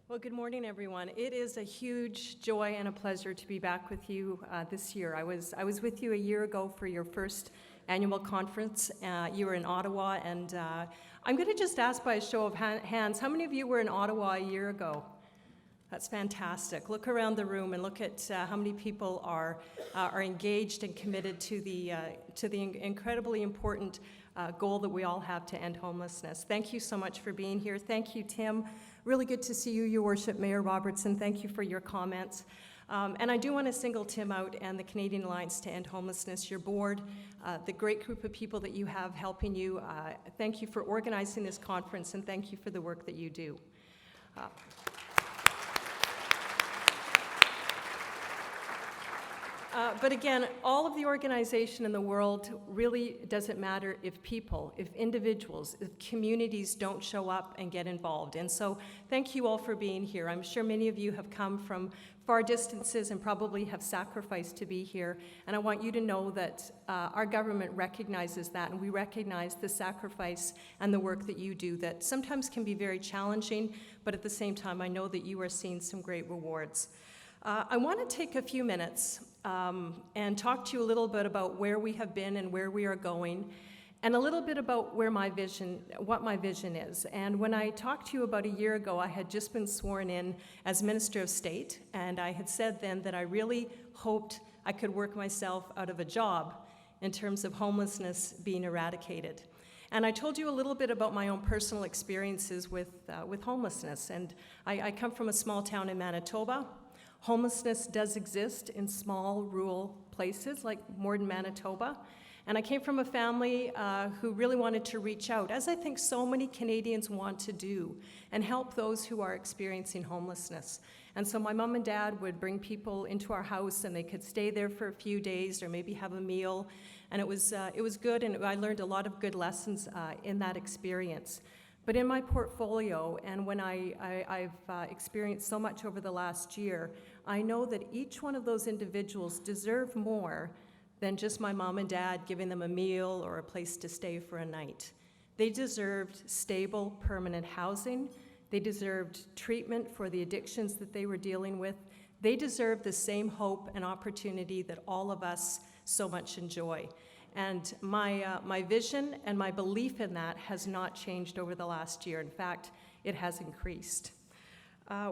Well, good morning, everyone. It is a huge joy and a pleasure to be back with you this year. I was with you a year ago for your first annual conference. You were in Ottawa, and I'm going to just ask by a show of hands, how many of you were in Ottawa a year ago? That's fantastic. Look around the room and look at how many people are engaged and committed to the incredibly important goal that we all have to end homelessness. Thank you so much for being here. Thank you, Tim. Really good to see you, Your Worship, Mayor Robertson. Thank you for your comments. And I do want to single Tim out and the Canadian Alliance to End Homelessness, your board, the great group of people that you have helping you. Thank you for organizing this conference, and thank you for the work that you do. But again, all of the organization in the world really doesn't matter if people, if individuals, if communities don't show up and get involved. And so thank you all for being here. I'm sure many of you have come from far distances and probably have sacrificed to be here. And I want you to know that our government recognizes that, and we recognize the sacrifice and the work that you do that sometimes can be very challenging, but at the same time, I know that you are seeing some great rewards. I want to take a few minutes and talk to you a little bit about where we have been and where we are going, and a little bit about what my vision is. And when I talked to you about a year ago, I had just been sworn in as Minister of State, and I had said then that I really hoped I could work myself out of a job in terms of homelessness being eradicated. And I told you a little bit about my own personal experiences with homelessness. And I come from a small town in Manitoba. Homelessness does exist in small rural places like Morden, Manitoba. And I came from a family who really wanted to reach out, as I think so many Canadians want to do, and help those who are experiencing homelessness. And so my mom and dad would bring people into our house, and they could stay there for a few days or maybe have a meal. And it was good, and I learned a lot of good lessons in that experience. But in my portfolio, and when I've experienced so much over the last year, I know that each one of those individuals deserve more than just my mom and dad giving them a meal or a place to stay for a night. They deserved stable, permanent housing. They deserved treatment for the addictions that they were dealing with. They deserved the same hope and opportunity that all of us so much enjoy. And my vision and my belief in that has not changed over the last year. In fact, it has increased.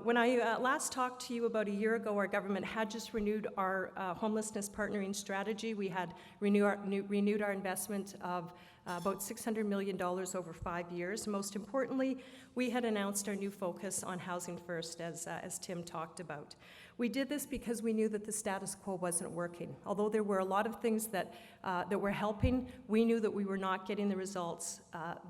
When I last talked to you about a year ago, our government had just renewed our homelessness partnering strategy. We had renewed our investment of about $600 million over 5 years. Most importantly, we had announced our new focus on housing first, as Tim talked about. We did this because we knew that the status quo wasn't working. Although there were a lot of things that were helping, we knew that we were not getting the results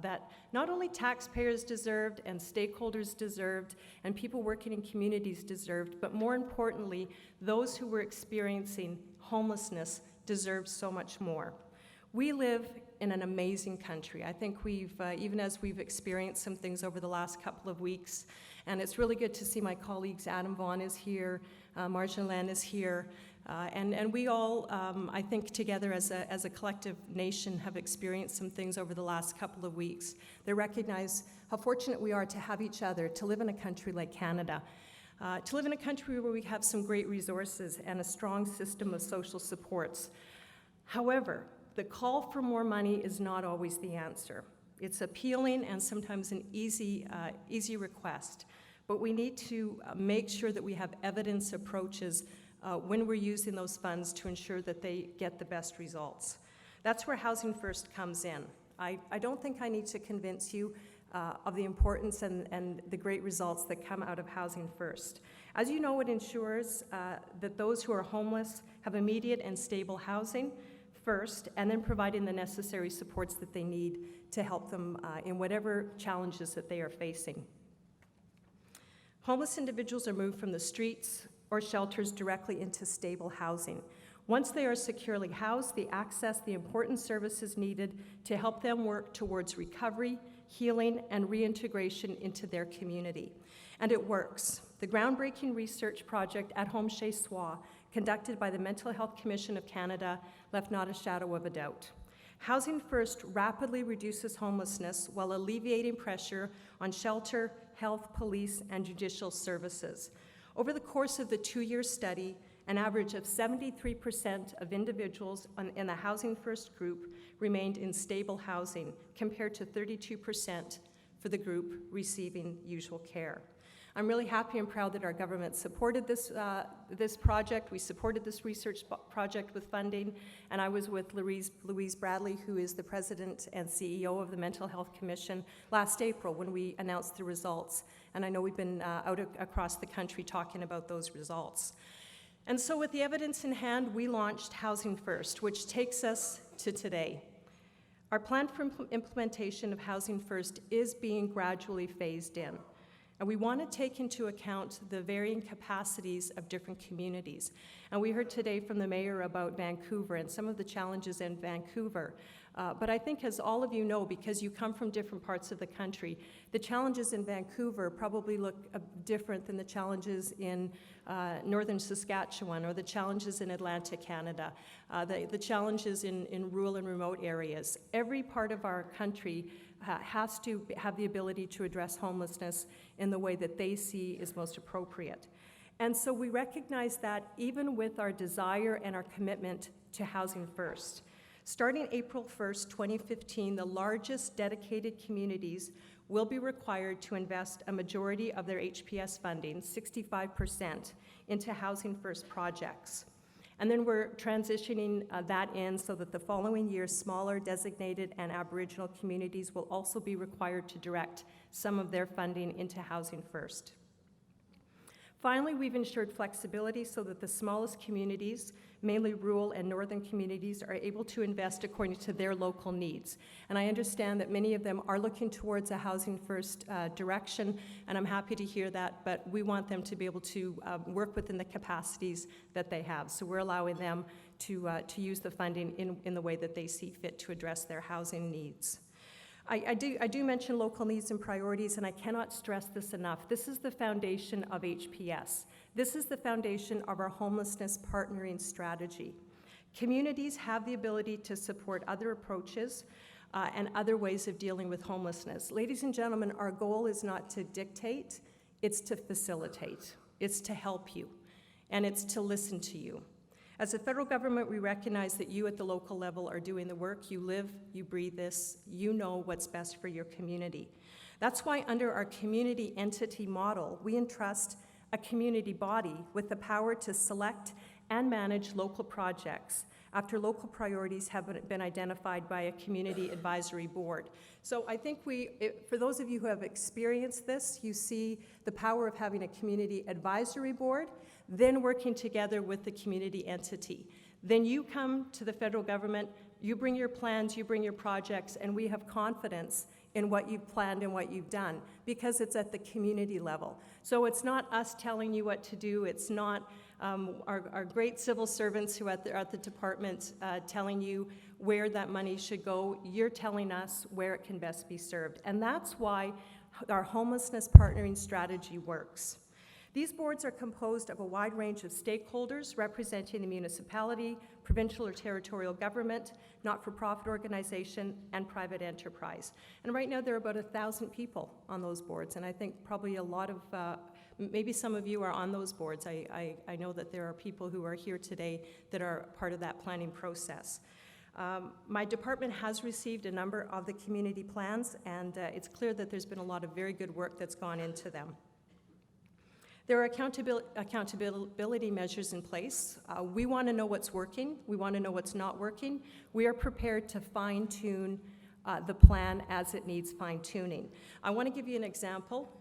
that not only taxpayers deserved and stakeholders deserved and people working in communities deserved, but more importantly, those who were experiencing homelessness deserved so much more. We live in an amazing country. I think even as we've experienced some things over the last couple of weeks, and it's really good to see my colleagues. Adam Vaughan is here, Marjan Len is here, and we all, I think, together as a collective nation have experienced some things over the last couple of weeks that recognize how fortunate we are to have each other, to live in a country like Canada, to live in a country where we have some great resources and a strong system of social supports. However, the call for more money is not always the answer. It's appealing and sometimes an easy request, but we need to make sure that we have evidence approaches when we're using those funds to ensure that they get the best results. That's where Housing First comes in. I don't think I need to convince you of the importance and the great results that come out of Housing First. As you know, it ensures that those who are homeless have immediate and stable housing first, and then providing the necessary supports that they need to help them in whatever challenges that they are facing. Homeless individuals are moved from the streets or shelters directly into stable housing. Once they are securely housed, they access the important services needed to help them work towards recovery, healing, and reintegration into their community. And it works. The groundbreaking research project at Home Chez Soi, conducted by the Mental Health Commission of Canada, left not a shadow of a doubt. Housing First rapidly reduces homelessness while alleviating pressure on shelter, health, police, and judicial services. Over the course of the 2-year study, an average of 73% of individuals in the Housing First group remained in stable housing, compared to 32% for the group receiving usual care. I'm really happy and proud that our government supported this project. We supported this research project with funding, and I was with Louise Bradley, who is the president and CEO of the Mental Health Commission, last April when we announced the results. And I know we've been out across the country talking about those results. And so with the evidence in hand, we launched Housing First, which takes us to today. Our plan for implementation of Housing First is being gradually phased in. And we want to take into account the varying capacities of different communities. And we heard today from the mayor about Vancouver and some of the challenges in Vancouver. But I think, as all of you know, because you come from different parts of the country, the challenges in Vancouver probably look different than the challenges in northern Saskatchewan or the challenges in Atlantic Canada, the challenges in rural and remote areas. Every part of our country has to have the ability to address homelessness in the way that they see is most appropriate. And so we recognize that even with our desire and our commitment to Housing First. Starting April 1st, 2015, the largest dedicated communities will be required to invest a majority of their HPS funding, 65%, into Housing First projects. And then we're transitioning that in so that the following year, smaller designated and Aboriginal communities will also be required to direct some of their funding into Housing First. Finally, we've ensured flexibility so that the smallest communities, mainly rural and northern communities, are able to invest according to their local needs. And I understand that many of them are looking towards a Housing First direction, and I'm happy to hear that, but we want them to be able to work within the capacities that they have. So we're allowing them to use the funding in the way that they see fit to address their housing needs. I do mention local needs and priorities, and I cannot stress this enough. This is the foundation of HPS. This is the foundation of our homelessness partnering strategy. Communities have the ability to support other approaches and other ways of dealing with homelessness. Ladies and gentlemen, our goal is not to dictate, it's to facilitate. It's to help you, and it's to listen to you. As a federal government, we recognize that you at the local level are doing the work. You live, you breathe this, you know what's best for your community. That's why under our community entity model, we entrust a community body with the power to select and manage local projects after local priorities have been identified by a community advisory board. So I think for those of you who have experienced this, you see the power of having a community advisory board, then working together with the community entity. Then you come to the federal government, you bring your plans, you bring your projects, and we have confidence in what you've planned and what you've done, because it's at the community level. So it's not us telling you what to do, it's not our great civil servants who are at the department telling you where that money should go. You're telling us where it can best be served. And that's why our homelessness partnering strategy works. These boards are composed of a wide range of stakeholders representing the municipality, provincial or territorial government, not-for-profit organization, and private enterprise. And right now there are about 1,000 people on those boards, and I think probably a lot of, maybe some of you are on those boards. I know that there are people who are here today that are part of that planning process. My department has received a number of the community plans, and it's clear that there's been a lot of very good work that's gone into them. There are accountability measures in place. We want to know what's working. We want to know what's not working. We are prepared to fine-tune the plan as it needs fine-tuning. I want to give you an example.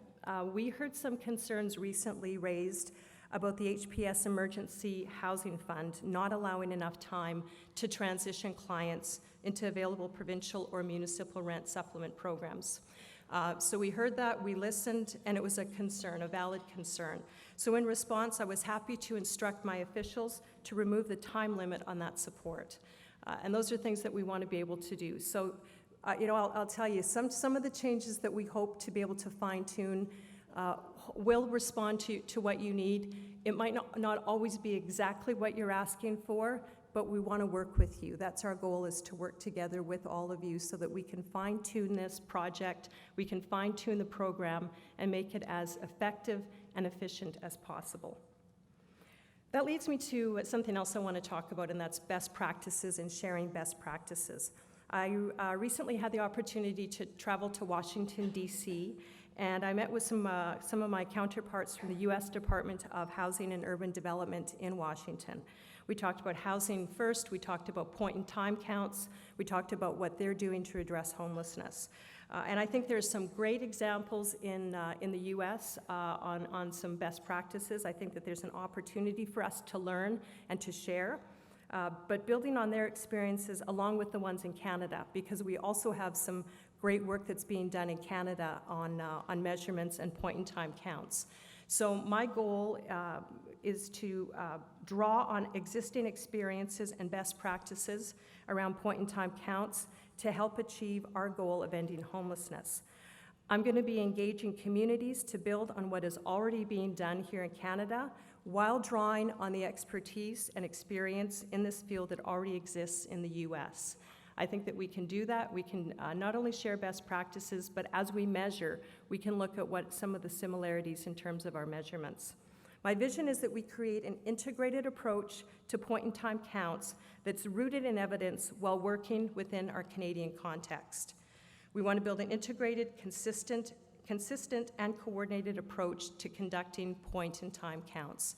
We heard some concerns recently raised about the HPS Emergency Housing Fund not allowing enough time to transition clients into available provincial or municipal rent supplement programs. So we heard that, we listened, and it was a concern, a valid concern. So in response, I was happy to instruct my officials to remove the time limit on that support. And those are things that we want to be able to do. So, I'll tell you, some of the changes that we hope to be able to fine-tune will respond to what you need. It might not always be exactly what you're asking for, but we want to work with you. That's our goal, is to work together with all of you so that we can fine-tune this project, we can fine-tune the program, and make it as effective and efficient as possible. That leads me to something else I want to talk about, and that's best practices and sharing best practices. I recently had the opportunity to travel to Washington, D.C., and I met with some of my counterparts from the U.S. Department of Housing and Urban Development in Washington. We talked about housing first, we talked about point-in-time counts, we talked about what they're doing to address homelessness. And I think there's some great examples in the U.S. On some best practices. I think that there's an opportunity for us to learn and to share, but building on their experiences along with the ones in Canada, because we also have some great work that's being done in Canada on measurements and point-in-time counts. So my goal is to draw on existing experiences and best practices around point-in-time counts to help achieve our goal of ending homelessness. I'm going to be engaging communities to build on what is already being done here in Canada while drawing on the expertise and experience in this field that already exists in the U.S. I think that we can do that. We can not only share best practices, but as we measure, we can look at what some of the similarities in terms of our measurements. My vision is that we create an integrated approach to point-in-time counts that's rooted in evidence while working within our Canadian context. We want to build an integrated, consistent and coordinated approach to conducting point-in-time counts.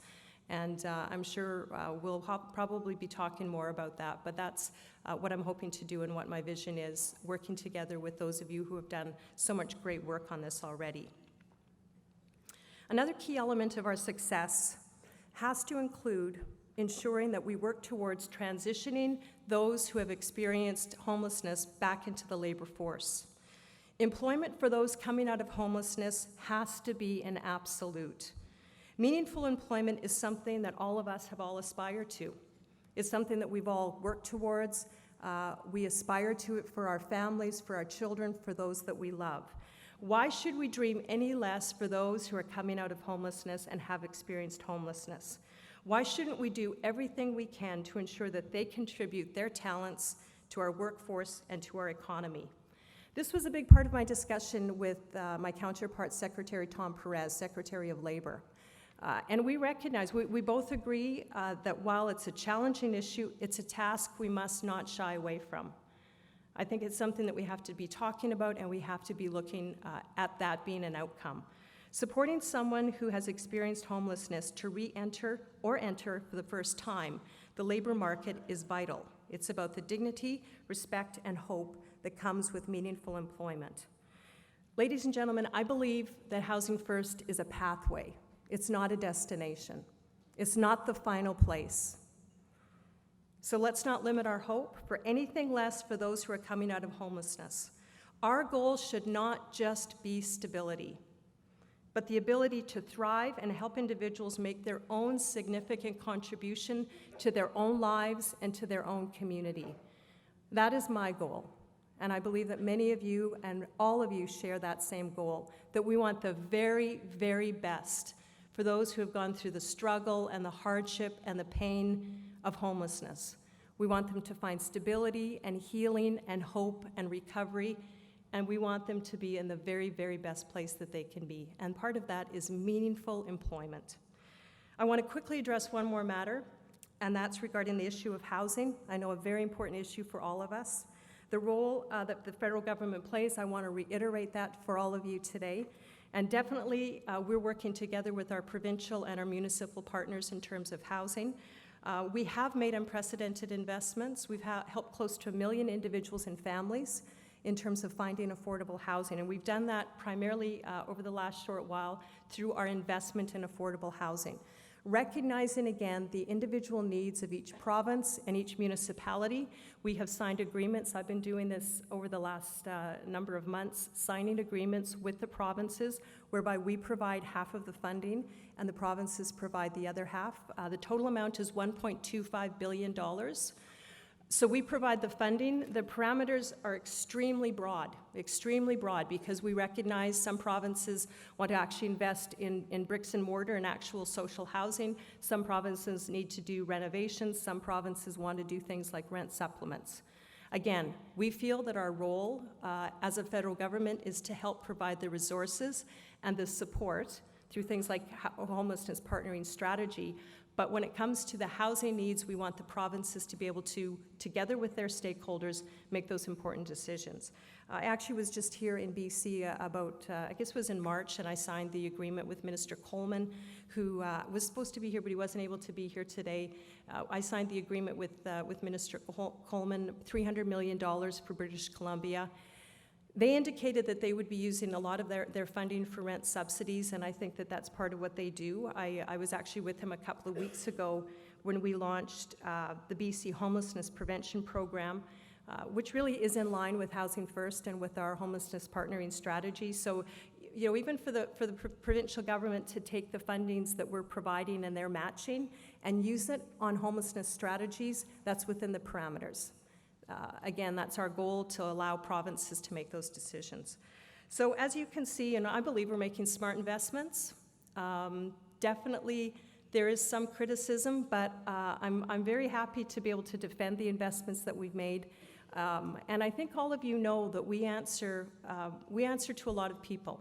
And I'm sure we'll probably be talking more about that, but that's what I'm hoping to do and what my vision is, working together with those of you who have done so much great work on this already. Another key element of our success has to include ensuring that we work towards transitioning those who have experienced homelessness back into the labor force. Employment for those coming out of homelessness has to be an absolute. Meaningful employment is something that all of us have all aspired to. It's something that we've all worked towards. We aspire to it for our families, for our children, for those that we love. Why should we dream any less for those who are coming out of homelessness and have experienced homelessness? Why shouldn't we do everything we can to ensure that they contribute their talents to our workforce and to our economy? This was a big part of my discussion with my counterpart, Secretary Tom Perez, Secretary of Labor. And we recognize, we both agree that while it's a challenging issue, it's a task we must not shy away from. I think it's something that we have to be talking about, and we have to be looking at that being an outcome. Supporting someone who has experienced homelessness to re-enter or enter for the first time the labor market is vital. It's about the dignity, respect, and hope that comes with meaningful employment. Ladies and gentlemen, I believe that Housing First is a pathway. It's not a destination. It's not the final place. So let's not limit our hope for anything less for those who are coming out of homelessness. Our goal should not just be stability, but the ability to thrive and help individuals make their own significant contribution to their own lives and to their own community. That is my goal, and I believe that many of you and all of you share that same goal, that we want the very, very best for those who have gone through the struggle and the hardship and the pain of homelessness. We want them to find stability and healing and hope and recovery, and we want them to be in the very, very best place that they can be. And part of that is meaningful employment. I want to quickly address one more matter, and that's regarding the issue of housing. I know a very important issue for all of us. The role that the federal government plays, I want to reiterate that for all of you today. And definitely, we're working together with our provincial and our municipal partners in terms of housing. We have made unprecedented investments. We've helped close to 1 million individuals and families in terms of finding affordable housing. And we've done that primarily over the last short while through our investment in affordable housing. Recognizing again the individual needs of each province and each municipality, we have signed agreements. I've been doing this over the last number of months, signing agreements with the provinces whereby we provide half of the funding and the provinces provide the other half. The total amount is $1.25 billion. So we provide the funding. The parameters are extremely broad, because we recognize some provinces want to actually invest in bricks and mortar and actual social housing. Some provinces need to do renovations. Some provinces want to do things like rent supplements. Again, we feel that our role as a federal government is to help provide the resources and the support through things like homelessness partnering strategy. But when it comes to the housing needs, we want the provinces to be able to, together with their stakeholders, make those important decisions. I actually was just here in BC about, I guess it was in March, and I signed the agreement with Minister Coleman, who was supposed to be here, but he wasn't able to be here today. I signed the agreement with Minister Coleman, $300 million for British Columbia. They indicated that they would be using a lot of their funding for rent subsidies, and I think that that's part of what they do. I was actually with him a couple of weeks ago when we launched the BC Homelessness Prevention Program, which really is in line with Housing First and with our homelessness partnering strategy. So, you know, even for the provincial government to take the fundings that we're providing and they're matching and use it on homelessness strategies, that's within the parameters. Again, that's our goal, to allow provinces to make those decisions. So as you can see, and I believe we're making smart investments. Definitely there is some criticism, but I'm very happy to be able to defend the investments that we've made. And I think all of you know that we answer to a lot of people.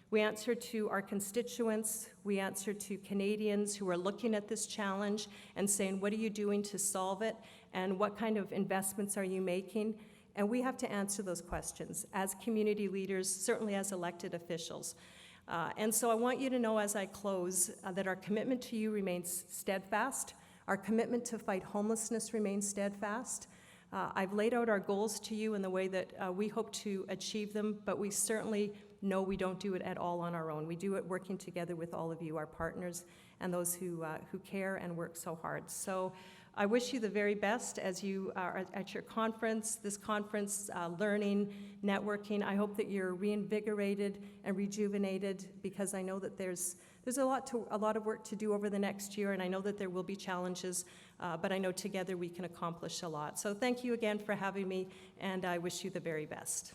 We answer to our constituents, we answer to Canadians who are looking at this challenge and saying, what are you doing to solve it? And what kind of investments are you making? And we have to answer those questions as community leaders, certainly as elected officials. And so I want you to know as I close that our commitment to you remains steadfast. Our commitment to fight homelessness remains steadfast. I've laid out our goals to you in the way that we hope to achieve them, but we certainly know we don't do it at all on our own. We do it working together with all of you, our partners, and those who care and work so hard. So I wish you the very best as you are at your conference, this conference, learning, networking. I hope that you're reinvigorated and rejuvenated, because I know that there's a lot of work to do over the next year, and I know that there will be challenges, but I know together we can accomplish a lot. So thank you again for having me, and I wish you the very best.